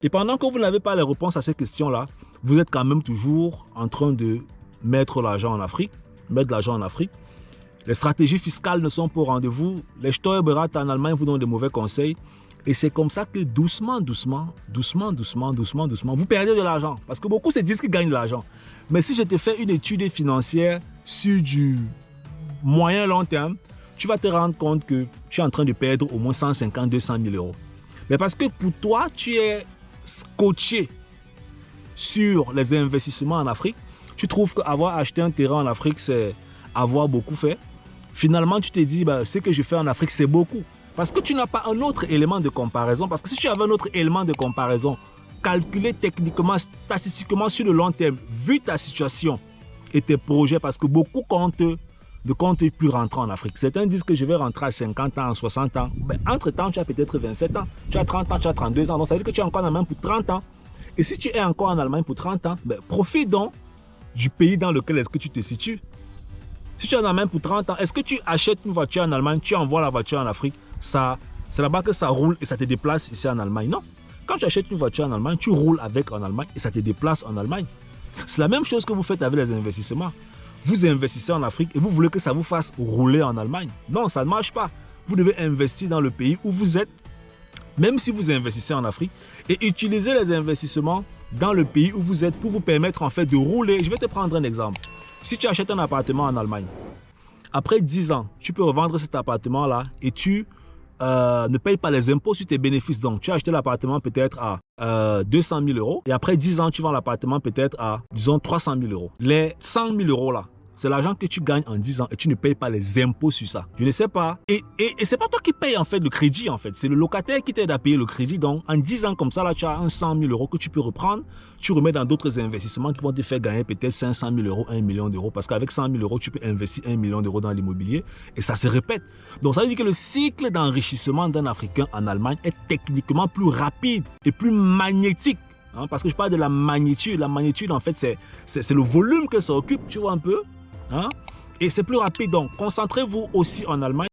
Et pendant que vous n'avez pas les réponses à ces questions-là, vous êtes quand même toujours en train de mettre l'argent en Afrique, Les stratégies fiscales ne sont pas au rendez-vous. Les Steuerberater en Allemagne vous donnent de mauvais conseils. Et c'est comme ça que doucement, vous perdez de l'argent. Parce que beaucoup se disent qu'ils gagnent de l'argent. Mais si je te fais une étude financière sur du moyen long terme, tu vas te rendre compte que tu es en train de perdre au moins 150 200 000 euros. Mais parce que pour toi, tu es scotché sur les investissements en Afrique, tu trouves qu'avoir acheté un terrain en Afrique, c'est avoir beaucoup fait. Finalement, tu te dis, ce que je fais en Afrique, c'est beaucoup. Parce que tu n'as pas un autre élément de comparaison. Parce que si tu avais un autre élément de comparaison, calculé techniquement, statistiquement sur le long terme, vu ta situation et tes projets, parce que beaucoup ne comptent plus rentrer en Afrique. Certains disent que je vais rentrer à 50 ans, à 60 ans. Entre-temps, tu as peut-être 27 ans, tu as 30 ans, tu as 32 ans. Donc ça veut dire que tu es encore en Allemagne pour 30 ans. Et si tu es encore en Allemagne pour 30 ans, profite donc du pays dans lequel est-ce que tu te situes. Si tu es en Allemagne pour 30 ans, est-ce que tu achètes une voiture en Allemagne, tu envoies la voiture en Afrique, c'est là-bas que ça roule et ça te déplace ici en Allemagne? Non. Quand tu achètes une voiture en Allemagne, tu roules avec en Allemagne et ça te déplace en Allemagne. C'est la même chose que vous faites avec les investissements. Vous investissez en Afrique et vous voulez que ça vous fasse rouler en Allemagne. Non, ça ne marche pas. Vous devez investir dans le pays où vous êtes, même si vous investissez en Afrique, et utiliser les investissements dans le pays où vous êtes pour vous permettre en fait de rouler. Je vais te prendre un exemple. Si tu achètes un appartement en Allemagne, après 10 ans, tu peux revendre cet appartement-là et tu ne payes pas les impôts sur tes bénéfices. Donc, tu as acheté l'appartement peut-être à 200 000 euros et après 10 ans, tu vends l'appartement peut-être à, disons, 300 000 euros. Les 100 000 euros là, c'est l'argent que tu gagnes en 10 ans et tu ne payes pas les impôts sur ça. Je ne sais pas. Et c'est pas toi qui payes en fait le crédit en fait. C'est le locataire qui t'aide à payer le crédit. Donc, en 10 ans comme ça, là, tu as un 100 000 euros que tu peux reprendre. Tu remets dans d'autres investissements qui vont te faire gagner peut-être 500 000 euros, 1 million d'euros. Parce qu'avec 100 000 euros, tu peux investir 1 million d'euros dans l'immobilier et ça se répète. Donc, ça veut dire que le cycle d'enrichissement d'un Africain en Allemagne est techniquement plus rapide et plus magnétique. Parce que je parle de la magnitude. La magnitude, en fait, c'est le volume que ça occupe, tu vois un peu. Et c'est plus rapide. Donc, concentrez-vous aussi en Allemagne.